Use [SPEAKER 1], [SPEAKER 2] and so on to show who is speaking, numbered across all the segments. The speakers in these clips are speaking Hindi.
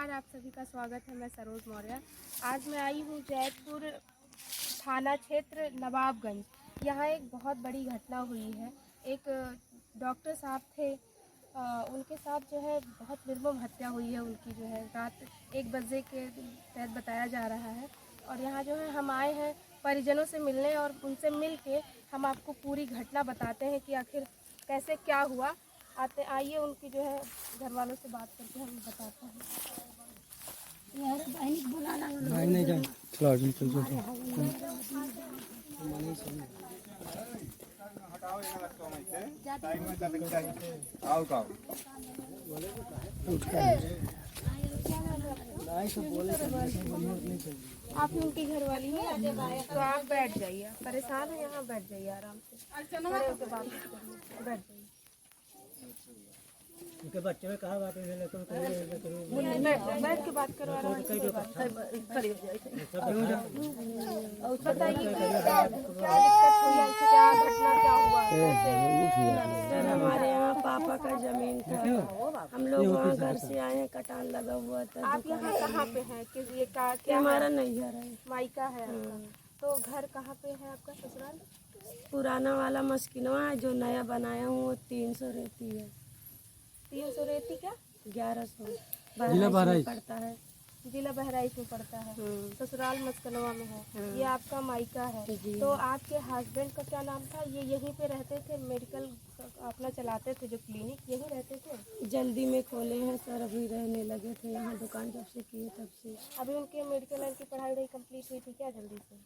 [SPEAKER 1] नमस्कार, आप सभी का स्वागत है। मैं सरोज मौर्य। आज मैं आई हूँ जैतपुर थाना क्षेत्र नवाबगंज। यहाँ एक बहुत बड़ी घटना हुई है। एक डॉक्टर साहब थे, उनके साथ जो है बहुत निर्मम हत्या हुई है उनकी, जो है रात 1 बजे के तहत बताया जा रहा है। और यहाँ जो है हम आए हैं परिजनों से मिलने, और उनसे मिल के हम आपको पूरी घटना बताते हैं कि आखिर कैसे क्या हुआ। आइए उनकी जो है घर वालों से बात करके हम बताते हैं। आप उनकी घर वाली हैं, तो आप बैठ जाइए। परेशान है, यहाँ बैठ जाइए आराम से, खड़े होकर बात करिए, बैठ जाइए।
[SPEAKER 2] उनके बच्चे में कहा बात है,
[SPEAKER 1] बैठ के बात करवा रहा हूँ। बताइए क्या दिक्कत हुई है, क्या घटना क्या हुआ?
[SPEAKER 3] सर हमारे यहाँ पापा का जमीन था, हम लोग वहाँ घर से आए हैं, कटान लगा हुआ था।
[SPEAKER 1] आप यहाँ कहाँ पे हैं? किस ये का
[SPEAKER 3] क्या हमारा नैहर है,
[SPEAKER 1] मायका है आपका? तो घर कहाँ पे है आपका? ससुराल
[SPEAKER 3] पुराना वाला मस्किनवा है, जो नया बनाया हूँ वो 300 रहती है।
[SPEAKER 1] 300 रेती क्या?
[SPEAKER 3] 1100 बहराइच पड़ता है।
[SPEAKER 1] जिला बहराइच में पड़ता है। ससुराल मस्कनवा में है। ये आपका मायका है। तो आपके हस्बैंड का क्या नाम था? ये यहीं पे रहते थे, मेडिकल अपना चलाते थे जो क्लिनिक, यहीं रहते थे?
[SPEAKER 3] जल्दी में खोले हैं सर, अभी रहने लगे थे यहाँ, दुकान जब से किए तब से।
[SPEAKER 1] अभी उनके मेडिकल लाइन की पढ़ाई कंप्लीट हुई थी क्या? जल्दी से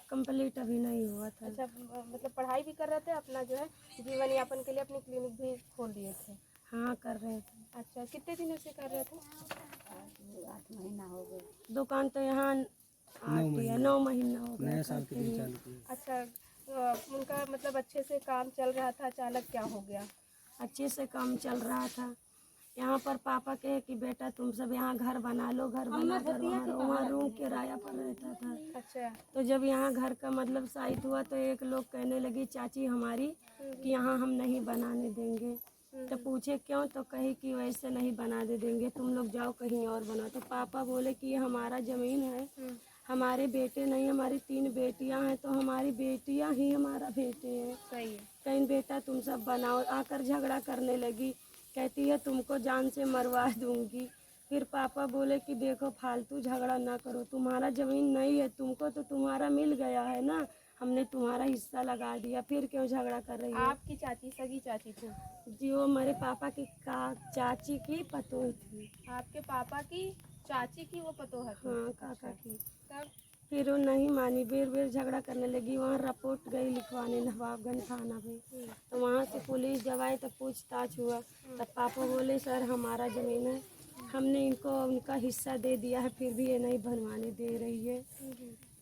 [SPEAKER 3] कंप्लीट अभी नहीं हुआ था।
[SPEAKER 1] अच्छा, मतलब पढ़ाई भी कर रहे थे, अपना जो है जीवन यापन के लिए अपनी क्लिनिक भी खोल दिए थे?
[SPEAKER 3] हाँ कर रहे थे।
[SPEAKER 1] अच्छा, कितने दिनों से कर रहे थे?
[SPEAKER 3] 8 महीना हो गए। दुकान तो यहाँ 9 महीना हो गया। नया साल के दिन चालू किया।
[SPEAKER 1] अच्छा, उनका मतलब अच्छे से काम चल रहा था, अचानक क्या हो गया?
[SPEAKER 3] अच्छे से काम चल रहा था। यहाँ पर पापा कहे कि बेटा तुम सब यहाँ घर बना लो, घर बना कर वहाँ रूम किराया पर रहता था।
[SPEAKER 1] अच्छा,
[SPEAKER 3] तो जब यहाँ घर का मतलब साइट हुआ तो एक लोग कहने लगी चाची हमारी कि यहाँ हम नहीं बनाने देंगे। तो पूछे क्यों, तो कही कि वैसे नहीं बना दे देंगे, तुम लोग जाओ कहीं और बनाओ। तो पापा बोले कि ये हमारा ज़मीन है, हमारे बेटे नहीं, हमारी 3 बेटियां हैं, तो हमारी बेटियां ही हमारा बेटे हैं।
[SPEAKER 1] सही है।
[SPEAKER 3] कहीं बेटा तुम सब बनाओ। आकर झगड़ा करने लगी, कहती है तुमको जान से मरवा दूंगी। फिर पापा बोले कि देखो फालतू झगड़ा ना करो, तुम्हारा ज़मीन नहीं है, तुमको तो तुम्हारा मिल गया है ना, हमने तुम्हारा हिस्सा लगा दिया, फिर क्यों झगड़ा कर रही है?
[SPEAKER 1] आपकी चाची सगी चाची थी?
[SPEAKER 3] जी वो हमारे पापा की चाची की पतोह थी।
[SPEAKER 1] आपके पापा की चाची की वो पतोह थी?
[SPEAKER 3] हाँ काका की।
[SPEAKER 1] तब
[SPEAKER 3] फिर वो नहीं मानी, बेर बेर झगड़ा करने लगी। वहाँ रिपोर्ट गई लिखवाने नवाबगंज थाना पे। तो वहाँ से पुलिस जब आई तो पूछताछ हुआ, तब पापा बोले सर हमारा ज़मीन है, हमने इनको उनका हिस्सा दे दिया है, फिर भी ये नहीं बनवाने दे रही है।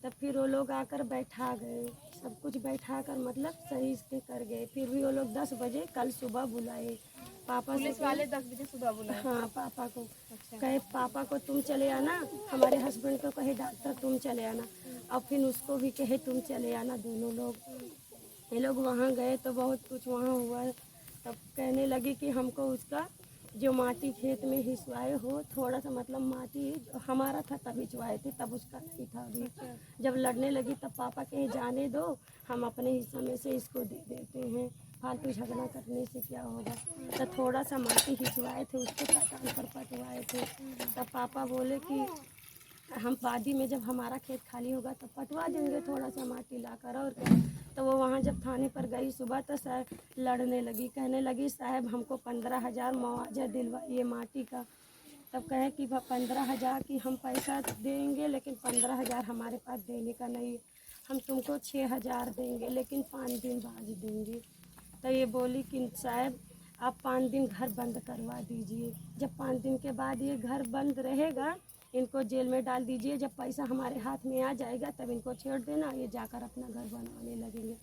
[SPEAKER 3] तब फिर वो लोग आकर बैठा गए, सब कुछ बैठा कर मतलब सही से कर गए। फिर भी वो लोग 10 बजे कल सुबह बुलाए पापा से।
[SPEAKER 1] पुलिस वाले 10 बजे सुबह बुलाए?
[SPEAKER 3] हाँ पापा को।
[SPEAKER 1] अच्छा।
[SPEAKER 3] कहे पापा को तुम चले आना, हमारे हस्बैंड को कहे डॉक्टर तुम चले आना, और फिर उसको भी कहे तुम चले आना, दोनों लोग। ये लोग वहाँ गए तो बहुत कुछ वहाँ हुआ। तब कहने लगी कि हमको उसका जो माटी खेत में हिस्वाए हो, थोड़ा सा मतलब माटी हमारा था तब हिचवाए थे, तब उसका नहीं था अभी। जब लड़ने लगी तब पापा कहे जाने दो, हम अपने हिस्से में से इसको दे देते हैं, फालतू झगड़ा करने से क्या होगा। तो थोड़ा सा माटी हिचवाए थे, उसको कटान पर पटवाए थे। तब पापा बोले कि हम वादी में जब हमारा खेत खाली होगा तो पटवा देंगे थोड़ा सा माटी लाकर, और क्या। तो वो वहाँ जब थाने पर गई सुबह तो साहब लड़ने लगी, कहने लगी साहब हमको 15,000 मुआवजा दिलवाइए माटी का। तब कहे कि 15,000 की हम पैसा देंगे, लेकिन 15,000 हमारे पास देने का नहीं है, हम तुमको 6,000 देंगे, लेकिन 5 दिन बाद देंगे। तो ये बोली कि साहब आप 5 दिन घर बंद करवा दीजिए, जब 5 दिन के बाद ये घर बंद रहेगा इनको जेल में डाल दीजिए, जब पैसा हमारे हाथ में आ जाएगा तब इनको छेड़ देना, ये जाकर अपना घर बनाने लगेंगे।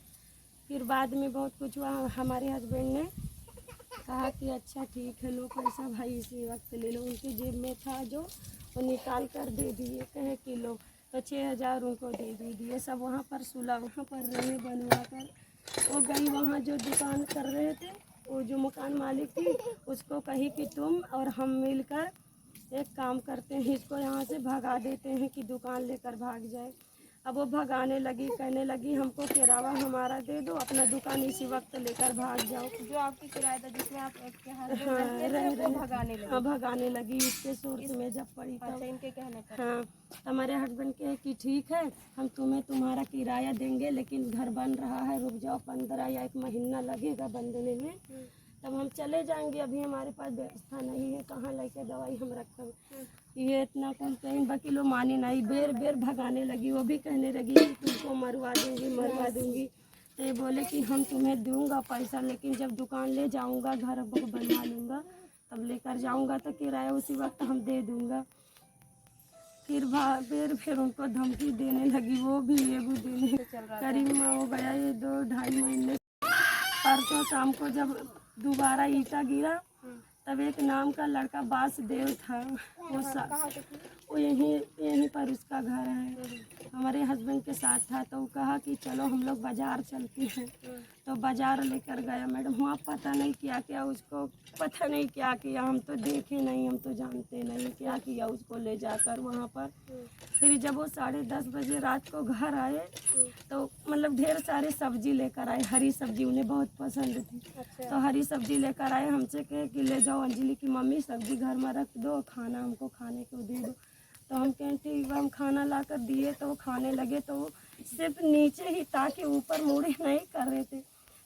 [SPEAKER 3] फिर बाद में बहुत कुछ हुआ, हमारे हस्बैंड ने कहा कि अच्छा ठीक है लो पैसा भाई इसी वक्त ले लो, उनकी जेब में था जो वो निकाल कर दे दिए, कहे कि लो। तो 6,000 उनको दे दिए। सब वहाँ पर सुलह वहाँ पर रहे बनवा कर। वो गई वहाँ जो दुकान कर रहे थे, वो जो मकान मालिक थी उसको कही कि तुम और हम मिलकर एक काम करते हैं, इसको यहाँ से भगा देते हैं कि दुकान लेकर भाग जाए। अब वो भगाने लगी, कहने लगी हमको किराया हमारा दे दो, अपना दुकान इसी वक्त लेकर भाग जाओ।
[SPEAKER 1] जो आपकी किराएदार जिसमें आप के हस्बैंड
[SPEAKER 3] हाँ,
[SPEAKER 1] रहते थे वो भगाने लगे।
[SPEAKER 3] हाँ, भगाने लगी इसके सोर्स में जब पड़ी
[SPEAKER 1] अच्छा,
[SPEAKER 3] तब।
[SPEAKER 1] इनके कहने पर।
[SPEAKER 3] हाँ, हमारे हस्बैंड कहे कि ठीक है, हम तुम्हें तुम्हारा किराया देंगे, लेकिन घर बन रहा है, रुक जाओ, 15 या 1 महीना लगेगा बनने में, तब हम चले जाएंगे। अभी हमारे पास व्यवस्था नहीं है, कहाँ लेके दवाई हम रखें। ये इतना कुछ कहीं वकीलो मानी नहीं, बेर बेर भगाने लगी। वो भी कहने लगी कि तुमको मरवा दूंगी। तो ये बोले कि हम तुम्हें दूंगा पैसा, लेकिन जब दुकान ले जाऊंगा, घर बनवा लूँगा, तब लेकर जाऊंगा तो किराया उसी वक्त हम दे दूंगा। फिर उनको धमकी देने लगी, वो भी एगो देने करीब में हो गया ये 2-2.5 महीने। परसों शाम को जब दोबारा ईटा गिरा, तब एक नाम का लड़का वासुदेव था, वो यहीं पर उसका घर है, हमारे हस्बैंड के साथ था। तो वो कहा कि चलो हम लोग बाजार चलते हैं, तो बाजार लेकर गया। मैडम वहाँ पता नहीं क्या किया उसको, पता नहीं क्या किया, हम तो देखे नहीं, हम तो जानते नहीं क्या किया उसको ले जाकर वहाँ पर। फिर जब वो 10:30 बजे रात को घर आए, तो मतलब ढेर सारे सब्जी लेकर आए, हरी सब्जी उन्हें बहुत पसंद थी।
[SPEAKER 1] अच्छा।
[SPEAKER 3] तो हरी सब्जी लेकर आए, हमसे कहे कि ले जाओ अंजलि की मम्मी सब्जी घर में रख दो, खाना हमको खाने को दे दो। तो हम कहें ठीक है, हम खाना ला कर दिए, तो वो खाने लगे। तो वो सिर्फ नीचे ही ताकि ऊपर मुड़ी नहीं कर रहे थे।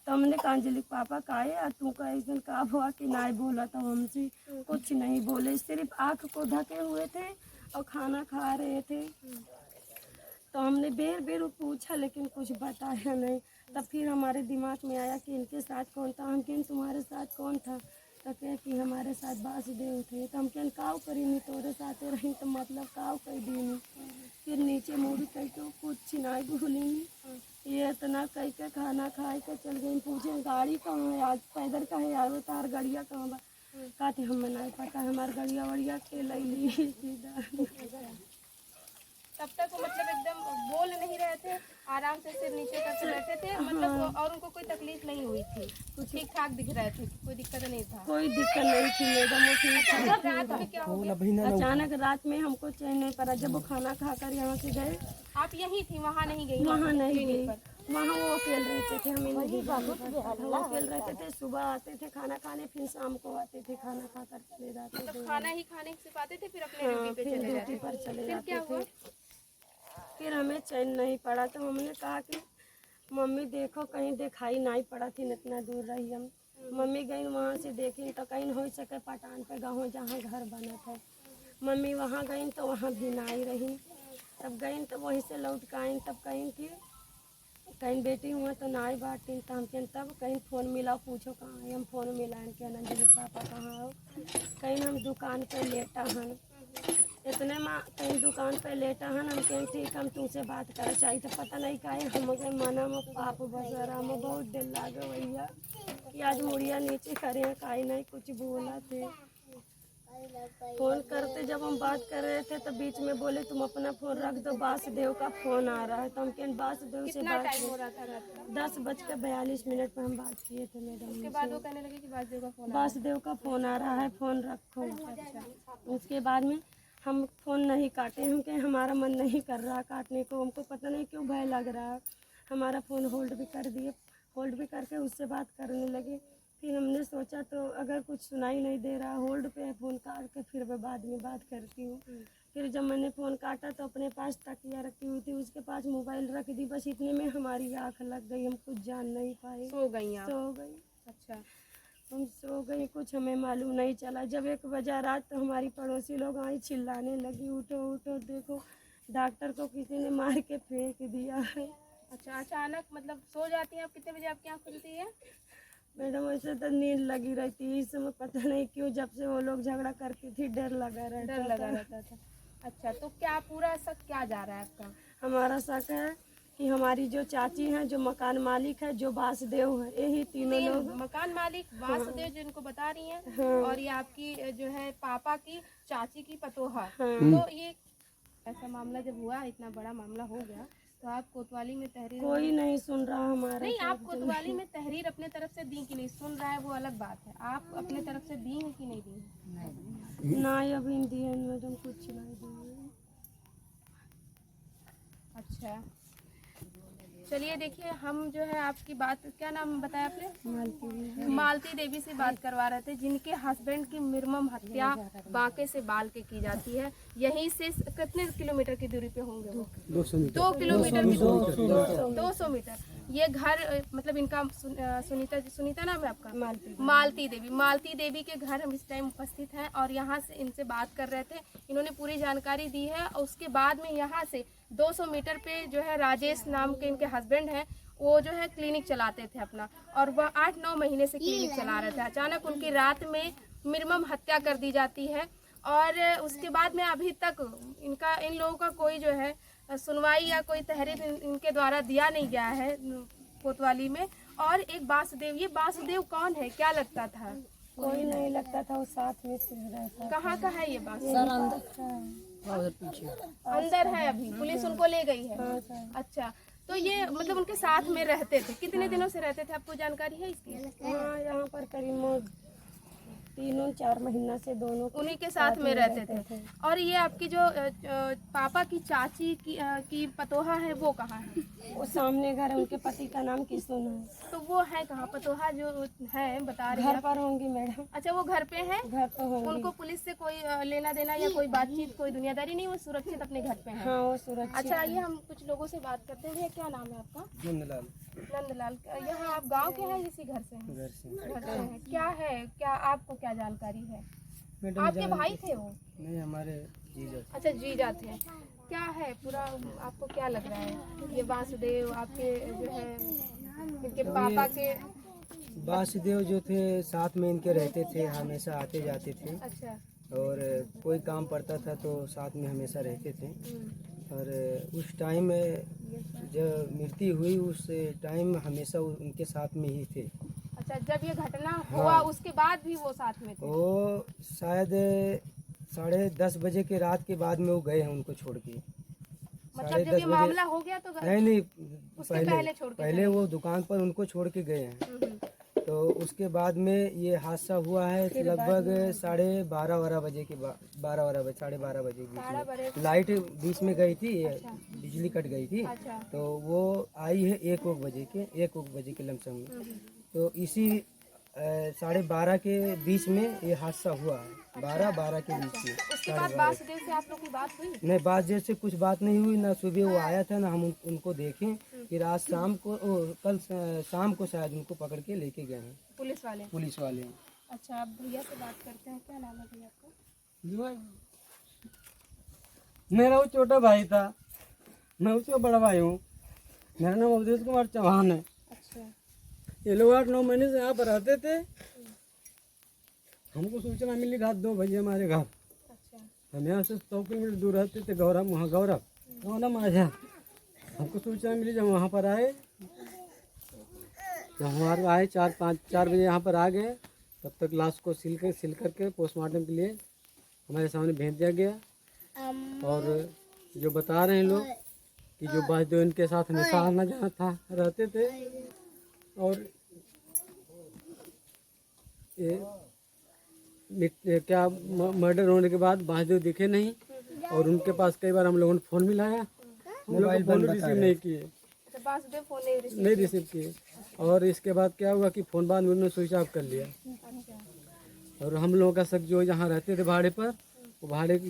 [SPEAKER 3] तो हमने कहा अंजलि पापा का है यार, तू का इस दिन का हुआ कि नहीं बोला। तो हमसे कुछ नहीं बोले, सिर्फ आँख को ढके हुए थे और खाना खा रहे थे। तो हमने बेर बेर पूछा, लेकिन कुछ बताया नहीं। तब फिर हमारे दिमाग में आया कि इनके साथ कौन था। हम कहें तुम्हारे साथ कौन था? तो कहे कि हमारे साथ वासुदेव थे। तो हम कहें काव करी नहीं, तोरे साथ रही तो मतलब काव कर दी नहीं। फिर नीचे मुड़ी कह के कुछ नहीं भूली, ये इतना कह के खाना खाए के चल गई। पूछे गाड़ी कहाँ है, आज पैदल का है यार, तार गड़िया कहाँ बा? कहते हमें नहीं पता, हमारे गड़िया वड़िया के ले ली सीधा।
[SPEAKER 1] तब तक वो मतलब एकदम बोल नहीं रहे थे, आराम से सिर नीचे करके बैठे थे, मतलब और उनको कोई तकलीफ नहीं हुई थी, ठीक ठाक दिख रहे थे, कोई दिक्कत नहीं था।
[SPEAKER 3] कोई दिक्कत नहीं थी मैडम, वो ठीक ठाक थी।
[SPEAKER 1] रात में क्या हो गया?
[SPEAKER 3] अचानक रात में हमको चैन नहीं पड़ा। जब वो खाना खाकर यहाँ से गए,
[SPEAKER 1] आप यहीं थी, वहाँ नहीं गई?
[SPEAKER 3] वहाँ नहीं गई, वहाँ वो अकेले रहते थे, हमें नहीं वो अकेले रहते थे। सुबह आते थे खाना खाने, फिर शाम को आते थे खाना खाकर चले जाते थे।
[SPEAKER 1] खाना ही खाने से पाते थे, फिर अपने ड्यूटी पे चले जाते
[SPEAKER 3] पर चले
[SPEAKER 1] फिर क्या
[SPEAKER 3] जाते
[SPEAKER 1] हुआ?
[SPEAKER 3] थे। फिर हमें चैन नहीं पड़ा, तो हमने कहा कि मम्मी देखो कहीं दिखाई नहीं पड़ा थी, इतना दूर रही हम। मम्मी गई वहाँ से देखी तो कहीं हो सके पटान पे गाँव जहाँ घर बना था। मम्मी वहाँ गई तो वहाँ भी नहीं रही। तब गई तो वहीं से लौट कर आई, तब कहीं कि कहीं बेटी हुआ तो नाई बाटी। तो हम कहें तब कहीं फ़ोन मिला, पूछो कहाँ है। हम फ़ोन मिलाएं के अंजलि पापा कहाँ हो? कहीं हम दुकान पे लेटा हन, इतने माँ कहीं दुकान पे लेटा हन। हम कहें ठीक, हम तुमसे बात कर चाहिए। तो पता नहीं का है, हम गए मना में पाप बसरा में बहुत दिल लागे भैया कि आज मुड़िया नीचे करे, काई नहीं कुछ बोला थे। फोन करते जब हम बात कर रहे थे तो बीच में बोले तुम अपना फोन रख दो, वासुदेव का फोन आ रहा है। तो हम कहें वासुदेव से बात
[SPEAKER 1] टाइम हो रहा था रात में?
[SPEAKER 3] 10:42 पे हम बात किए थे मैडम।
[SPEAKER 1] उसके बाद वो कहने लगे कि वासुदेव का फोन
[SPEAKER 3] वासुदेव का फोन आ रहा है, फोन रखो। उसके बाद में हम फ़ोन नहीं काटे, हम कहें हमारा मन नहीं कर रहा काटने को, हमको पता नहीं क्यों भय लग रहा। हमारा फ़ोन होल्ड भी कर दिए, होल्ड भी करके उससे बात करने लगे। फिर हमने सोचा तो अगर कुछ सुनाई नहीं दे रहा, होल्ड पे फ़ोन काट के फिर मैं बाद में बात करती हूँ। फिर जब मैंने फ़ोन काटा तो अपने पास तकिया रखी हुई थी, उसके पास मोबाइल रख दी। बस इतने में हमारी आँख लग गई, हम कुछ जान नहीं पाए,
[SPEAKER 1] सो गई आप?
[SPEAKER 3] सो गई।
[SPEAKER 1] अच्छा।
[SPEAKER 3] हम सो गए, कुछ हमें मालूम नहीं चला। जब 1 बजा रात तो हमारी पड़ोसी लोग आई चिल्लाने लगी, उठो उठो देखो डॉक्टर को किसी ने मार के फेंक दिया है।
[SPEAKER 1] अच्छा, अचानक मतलब सो जाती हैं आप? कितने बजे आपकी आँख खुलती है?
[SPEAKER 3] मैडम ऐसे तो नींद लगी रहती है, इस समय पता नहीं क्यों जब से वो लोग झगड़ा करती थी डर लगा रहता
[SPEAKER 1] था। अच्छा, तो क्या पूरा शक क्या जा रहा है आपका?
[SPEAKER 3] हमारा शक है कि हमारी जो चाची हैं, जो मकान मालिक है, जो वासुदेव है, यही तीनों लोग।
[SPEAKER 1] मकान मालिक वासुदेव जिनको बता रही हैं, और ये आपकी जो है पापा की चाची की पतोहा। तो ये ऐसा मामला जब हुआ, इतना बड़ा मामला हो गया, तो आप कोतवाली में तहरीर
[SPEAKER 3] कोई नहीं सुन रहा हमारा।
[SPEAKER 1] नहीं, आप कोतवाली में तहरीर अपने तरफ से दी कि नहीं? सुन रहा है वो अलग बात है, आप अपने तरफ से दी है कि नहीं दी?
[SPEAKER 3] ना अभी इंडियन मैडम कुछ नहीं दिए।
[SPEAKER 1] अच्छा चलिए देखिए, हम जो है आपकी बात, क्या नाम बताया आपने? मालती देवी से बात करवा रहे थे, जिनके हस्बैंड की निर्मम हत्या बांके से बाल के की जाती है। यहीं से कितने किलोमीटर की दूरी पे होंगे वो? 2 किलोमीटर की दूरी, 200 मीटर। ये घर मतलब इनका सुनीता नाम है आपका? मालती देवी के घर हम इस टाइम उपस्थित हैं और यहाँ से इनसे बात कर रहे थे। इन्होंने पूरी जानकारी दी है और उसके बाद में यहाँ से 200 मीटर पे जो है राजेश नाम के इनके हस्बैंड हैं, वो जो है क्लिनिक चलाते थे अपना, और वह 8-9 महीने से क्लिनिक चला रहे थे। अचानक उनकी रात में निर्मम हत्या कर दी जाती है और उसके बाद में अभी तक इन लोगों का कोई जो है सुनवाई या कोई तहरीर इनके द्वारा दिया नहीं गया है कोतवाली में। और एक वासुदेव, ये वासुदेव कौन है, क्या लगता था?
[SPEAKER 3] कोई नहीं लगता था, वो साथ में से रहता।
[SPEAKER 1] कहाँ का है ये वासुदेव? अंदर है, अभी पुलिस उनको ले गई है। अच्छा, तो ये मतलब उनके साथ में रहते थे, कितने दिनों से रहते थे, आपको जानकारी है इसकी?
[SPEAKER 3] हाँ, यहाँ पर करीब 3-4 महीना से दोनों
[SPEAKER 1] उन्हीं के साथ में रहते थे। और ये आपकी जो पापा की चाची की पतोहा है, वो कहाँ है?
[SPEAKER 3] वो सामने घर है, उनके पति का नाम किशुन है।
[SPEAKER 1] तो वो है कहाँ पतोहा जो है, बता रही
[SPEAKER 3] घर पर होंगी मैडम।
[SPEAKER 1] अच्छा, वो घर पे है?
[SPEAKER 3] घर पर होंगी।
[SPEAKER 1] उनको पुलिस से कोई लेना देना या कोई बातचीत, कोई दुनियादारी नहीं, वो सुरक्षित अपने घर पे है?
[SPEAKER 3] हाँ, वो सुरक्षित।
[SPEAKER 1] अच्छा, आइए हम कुछ लोगों से बात करते हैं। क्या नाम है आपका? नंदलाल। यहाँ आप गांव के हैं, इसी घर से हैं? घर से हैं। क्या है, क्या आपको क्या जानकारी है? आपके भाई थे वो?
[SPEAKER 2] नहीं, हमारे जीजा।
[SPEAKER 1] अच्छा, जीजा थे। क्या है पूरा, आपको क्या लग रहा है? ये वासुदेव आपके जो है इनके पापा के?
[SPEAKER 2] वासुदेव जो थे साथ में इनके रहते थे, हमेशा आते जाते थे।
[SPEAKER 1] अच्छा।
[SPEAKER 2] और कोई काम पड़ता था तो साथ में हमेशा रहते थे। और उस टाइम जब मृत्यु हुई उस टाइम हमेशा उनके साथ में ही थे।
[SPEAKER 1] अच्छा, जब ये घटना हुआ उसके बाद भी वो साथ में थे?
[SPEAKER 2] वो शायद 10:30 बजे के रात के बाद में वो गए हैं उनको छोड़ के।
[SPEAKER 1] मतलब जब ये मामला हो गया तो
[SPEAKER 2] नहीं,
[SPEAKER 1] उसके पहले छोड़ के
[SPEAKER 2] पहले वो दुकान पर उनको छोड़ के गए हैं। तो उसके बाद में ये हादसा हुआ है लगभग 12:30 बजे के बाद, 12:30 बजे, 12:30 बजे के बीच में। लाइट बीच में गई थी। अच्छा। बिजली कट गई थी। अच्छा। तो वो आई है 1 बजे के लमसम में। तो इसी 12:30 के बीच में ये हादसा हुआ है, 12 के बीच में।
[SPEAKER 1] उसके बाद वासुदेव से आप लोग की बात हुई?
[SPEAKER 2] नहीं, वासुदेव से कुछ बात नहीं हुई। ना सुबह वो आया था, ना हम उनको देखे। फिर आज शाम को, कल शाम को शायद उनको पकड़ के लेके गए हैं पुलिस वाले।
[SPEAKER 1] अच्छा, आप भैया से बात करते हैं। क्या नाम है भैया आपका?
[SPEAKER 4] मेरा वो छोटा भाई था, मैं उसका बड़ा भाई हूँ। मेरा नाम अवधेश कुमार चौहान है।
[SPEAKER 1] अच्छा।
[SPEAKER 4] ये लोग 8-9 महीने से यहाँ पर रहते थे। हमको सूचना मिली रात 2 बजे हमारे घर।
[SPEAKER 1] अच्छा।
[SPEAKER 4] हम यहाँ से 100 किलोमीटर दूर रहते थे, गौरव माझा। हमको सूचना मिली, जब वहाँ पर आए, जब हमारे आए 4 बजे यहाँ पर आ गए, तब तक लाश को सील करके पोस्टमार्टम के लिए हमारे सामने भेज दिया गया। और जो बता रहे हैं लोग कि जो वासुदेव इनके साथ हमेशा आना जाना था, रहते थे। और ये क्या मर्डर होने के बाद वासुदेव दिखे नहीं। और उनके पास कई बार हम लोगों ने फ़ोन मिलाया, मोबाइल फोन रिसीव नहीं किए,
[SPEAKER 1] वासुदेव फोन
[SPEAKER 4] नहीं रिसीव किए। और इसके बाद क्या हुआ कि फ़ोन बाद में उन्होंने स्विच ऑफ कर लिया। और हम लोगों का शक जो जहाँ रहते थे भाड़े पर, वो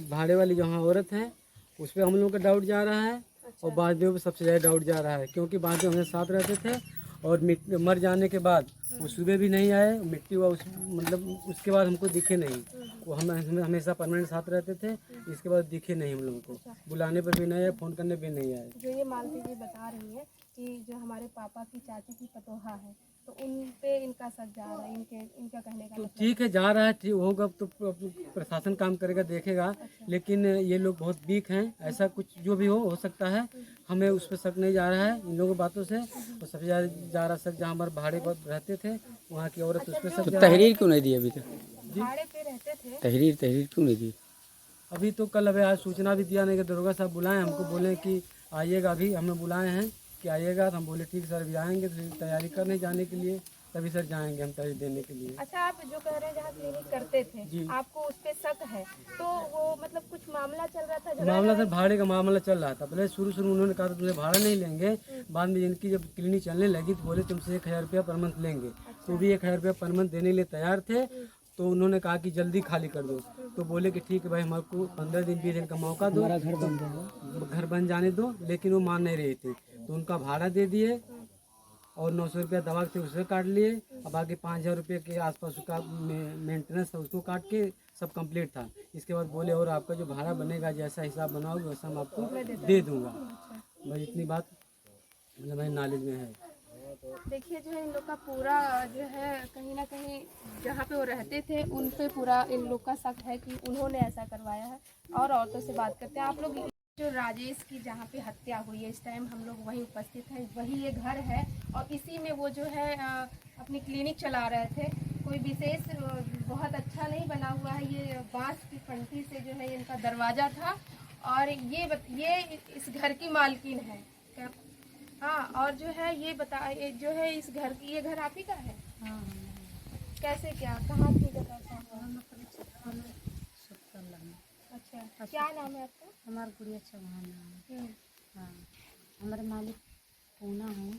[SPEAKER 4] भाड़े वाली जहाँ औरत है, उस पर हम लोगों का डाउट जा रहा है। और वासुदेव पर सबसे ज़्यादा डाउट जा रहा है, क्योंकि वासुदेव हमें साथ रहते थे। और मर जाने के बाद वो सुबह भी नहीं आए, मिट्टी हुआ मतलब उसके बाद हमको दिखे नहीं। वो हम हमेशा परमानेंट साथ रहते थे। इसके बाद दिखे नहीं हम लोगों को, बुलाने पर भी नहीं आए, फ़ोन करने पर नहीं आए।
[SPEAKER 1] जो ये मालती जी बता रही है कि जो हमारे पापा की चाची की पतोहा है, तो उन पे इनका शक जा रहा है, इनका कहने का
[SPEAKER 4] तो
[SPEAKER 1] मतलब।
[SPEAKER 4] ठीक है, जा रहा है, ठीक होगा तो प्रशासन काम करेगा, देखेगा। अच्छा। लेकिन ये लोग बहुत वीक हैं, ऐसा कुछ जो भी हो सकता है। हमें उस पर शक नहीं जा रहा है इन लोगों की बातों से। और सबसे ज़्यादा जा रहा शक जहाँ हमारे भाड़े पर रहते थे वहाँ की औरत, उस पर शक।
[SPEAKER 5] तो तहरीर क्यों नहीं दी अभी तक?
[SPEAKER 1] भाड़े पे रहते थे,
[SPEAKER 5] तहरीर क्यों नहीं दी
[SPEAKER 4] अभी? तो कल अभी आज सूचना भी दिया नहीं कि दरोगा साहब बुलाएं हमको, बोले कि आइएगा। अभी हमें बुलाए हैं कि आइएगा, तो हम बोले ठीक सर अभी आएंगे। तो तैयारी करने जाने के लिए तभी सर जाएंगे हम तभी देने के लिए।
[SPEAKER 1] अच्छा, आप जो कह रहे हैं जहाँ क्लिनिक करते थे,
[SPEAKER 4] जी।
[SPEAKER 1] आपको उस पे शक है, तो वो मतलब कुछ मामला चल रहा था, झगड़ा
[SPEAKER 4] मामला सर भाड़े का मामला चल रहा था। पहले शुरू उन्होंने कहा था तुमसे भाड़ा नहीं लेंगे, बाद में इनकी जब क्लिनिक चलने लगी तो बोले तुमसे 1000 रुपया पर मंथ लेंगे। तो भी 1000 रुपया पर मंथ देने के लिए तैयार थे। तो उन्होंने कहा कि जल्दी खाली कर दो। तो बोले कि ठीक है भाई, हमारे को 15 दिन 20 दिन का मौका दो, घर बन जाने दो। लेकिन वो मान नहीं रही थी, तो उनका भाड़ा दे दिए और 900 रुपया दवा थे उसे काट लिए। अब आगे 5000 रुपये के आसपास उसका मेंटेनेंस था, उसको काट के सब कंप्लीट था। इसके बाद बोले और आपका जो भाड़ा बनेगा, जैसा हिसाब बनाओगे वैसा मैं आपको दे दूंगा। भाई इतनी बात मतलब मेरे नॉलेज में है।
[SPEAKER 1] देखिए, जो है इन लोग का पूरा जो है कहीं ना कहीं जहाँ पे वो रहते थे उन पे पूरा इन लोग का शक है कि उन्होंने ऐसा करवाया है। और औरतों से बात करते हैं आप लोग। जो राजेश की जहाँ पे हत्या हुई है, इस टाइम हम लोग वहीं उपस्थित हैं, वही ये घर है और इसी में वो जो है अपनी क्लिनिक चला रहे थे। कोई विशेष बहुत अच्छा नहीं बना हुआ है, ये बांस की फंटी से जो है इनका दरवाज़ा था। और ये इस घर की मालकिन है। हाँ, और जो है ये जो है इस घर की, ये घर आप ही का है? हाँ। कैसे, क्या, कहाँ की जगह का? अच्छा, क्या नाम है आपका?
[SPEAKER 6] हमारा गुड़िया चौहान नाम है। हाँ, हमारे मालिक पूना है।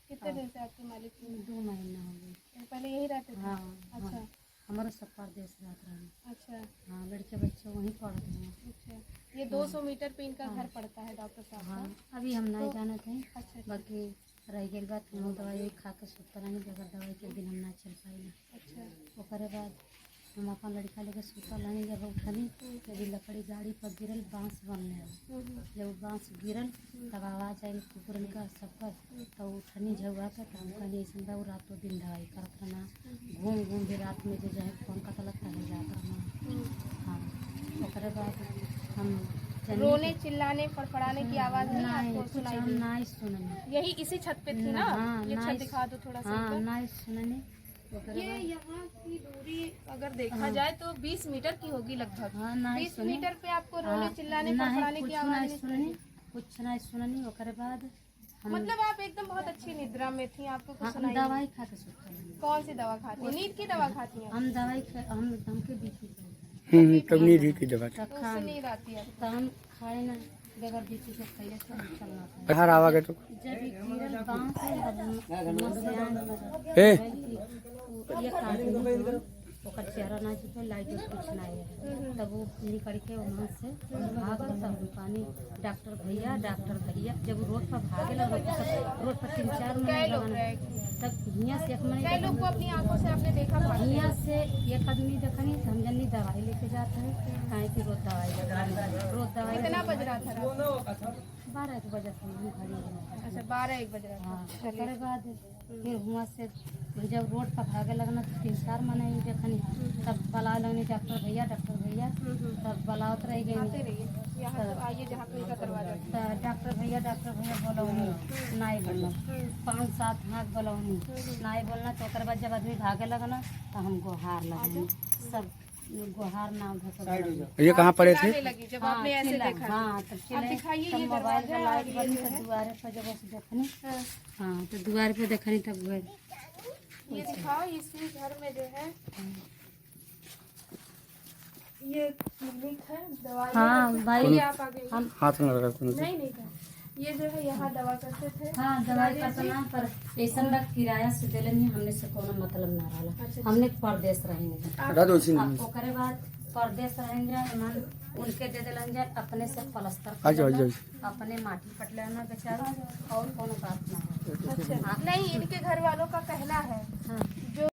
[SPEAKER 1] कितने दिन से आपके मालिक?
[SPEAKER 6] 2 महीना हो गए।
[SPEAKER 1] पहले यही रहते थे?
[SPEAKER 6] हाँ।
[SPEAKER 1] अच्छा।
[SPEAKER 6] हाँ, हमारा सब परदेश रहता है।
[SPEAKER 1] अच्छा।
[SPEAKER 6] हाँ, लड़के बच्चे वहीं पढ़ते हैं।
[SPEAKER 1] अच्छा, ये 200 मीटर पे इनका घर पड़ता है डॉक्टर साहब का?
[SPEAKER 6] हाँ, अभी हम नहीं जाने थे।
[SPEAKER 1] अच्छा।
[SPEAKER 6] बाकी रह गई बात, हम दवाई खा के सुतल नहीं, बगैर दवाई के दिन हम ना चल पाई।
[SPEAKER 1] अच्छा।
[SPEAKER 6] ओकरे बाद हम अपन लड़का लेके सुतल नहीं, जब उठली तभी लकड़ी गाड़ी पर गिरल, बांस बनने। जब बांस गिरल तब आवाज़ आई कुकुरन का सबकर, तो उठनी झुआ के तो हम कहली ऐसा वो रातों दिन दवाई करत रहना, घूम भी रात में जो है फोन का तलक रह जाता रहना। हाँ, ओकरे बाद हम
[SPEAKER 1] रोने चिल्लाने फड़फड़ाने की आवाज़ नहीं आपको सुनाई दी?
[SPEAKER 6] नहीं सुननी।
[SPEAKER 1] यही इसी छत पे थी ना?
[SPEAKER 6] हाँ,
[SPEAKER 1] ये छत दिखा दो थोड़ा सा।
[SPEAKER 6] हाँ, नहीं सुननी।
[SPEAKER 1] ये यहाँ की दूरी अगर देखा जाए तो 20 मीटर की होगी लगभग।
[SPEAKER 6] हाँ, नहीं
[SPEAKER 1] 20 मीटर पे आपको रोने चिल्लाने
[SPEAKER 6] नहीं,
[SPEAKER 1] फड़फड़ाने की आवाज़ नहीं
[SPEAKER 6] सुननी, कुछ नहीं सुननी। ओकरे बाद हम
[SPEAKER 1] मतलब आप एकदम बहुत अच्छी निद्रा में थी, आपको कुछ
[SPEAKER 6] हम
[SPEAKER 1] सुनाई?
[SPEAKER 6] दवाई खा के सुतल।
[SPEAKER 1] कौन सी दवा खाती है? नींद की दवा खाती हैं?
[SPEAKER 6] हम दवाई हमके बीपी
[SPEAKER 5] तब नींद की दवा
[SPEAKER 1] तो उससे नींद आती है?
[SPEAKER 6] तो हम खाए ना, बगैर बीपी के खैले से हम चलना था।
[SPEAKER 5] बाहर आवागे तो
[SPEAKER 6] जब ये गिरल बांस
[SPEAKER 5] ए
[SPEAKER 6] ये काट ओकर चेहरा ना छुपे, लाइट कुछ नहीं है। तब वो निकल के वहाँ से भागल, तब पानी डॉक्टर भैया जब रोड पर भागे लगा, रोड पर 3-4 महीने तब यहाँ से
[SPEAKER 1] कई लोग को अपनी आंखों से आपने देखा?
[SPEAKER 6] यहाँ से एक आदमी देखनी तो हम जल्दी दवाई लेके जाते हैं, काहे की रोज दवाई
[SPEAKER 1] कितना बज रहा था रात?
[SPEAKER 6] 12 बजे से हम घर में।
[SPEAKER 1] अच्छा, 12-1 बज रहा था।
[SPEAKER 6] हाँ, ओकरे बाद फिर वहाँ से जब रोड पर भागे लगना तो 3-4 महीने देखनी, तब बुला लगनी डॉक्टर भैया तब बुलावत रह गई।
[SPEAKER 1] यहाँ तो आइए जहाँ पे इनका दरवाजा है।
[SPEAKER 6] तो डॉक्टर भैया बोलौनी नहीं बोलना, 5-7 हाथ बोलौनी नहीं बोलना। तो ओकर बाद जब आदमी भागे लगना तो हम गुहार लगनी, सब गुहार नाम धो।
[SPEAKER 5] ये कहाँ पड़े थे?
[SPEAKER 1] चिल्लाने लगी जब आपने ऐसे देखा?
[SPEAKER 6] हाँ, तब
[SPEAKER 1] आप दिखाइए ये
[SPEAKER 6] मोबाइल
[SPEAKER 1] दरवाजा
[SPEAKER 6] का लाइट बनी तो दुआरे पर जब से देखनी। हाँ, तो दुआरे पे देखनी तब गए।
[SPEAKER 1] ये दिखाओ, इसी घर में जो है ये क्लिनिक है, दवाई।
[SPEAKER 6] हाँ भाई,
[SPEAKER 1] आप आगे
[SPEAKER 6] हम
[SPEAKER 5] हाथ में लगा
[SPEAKER 1] नहीं ये जो है यहाँ दवा करते थे।
[SPEAKER 6] हाँ, दवाई करना पर ऐसा लग किराया से दिले नहीं, हमने से कोनो मतलब ना रहा। हमने परदेश रहेंगे, ओकरे बाद परदेश रहेंगे मन उनके दे दिलन जाए, अपने से प्लास्टर अपने माटी पटले ना बेचारा, और कोनो बात ना है।
[SPEAKER 1] अच्छा, नहीं, इनके घर वालों का कहना है
[SPEAKER 6] हाँ।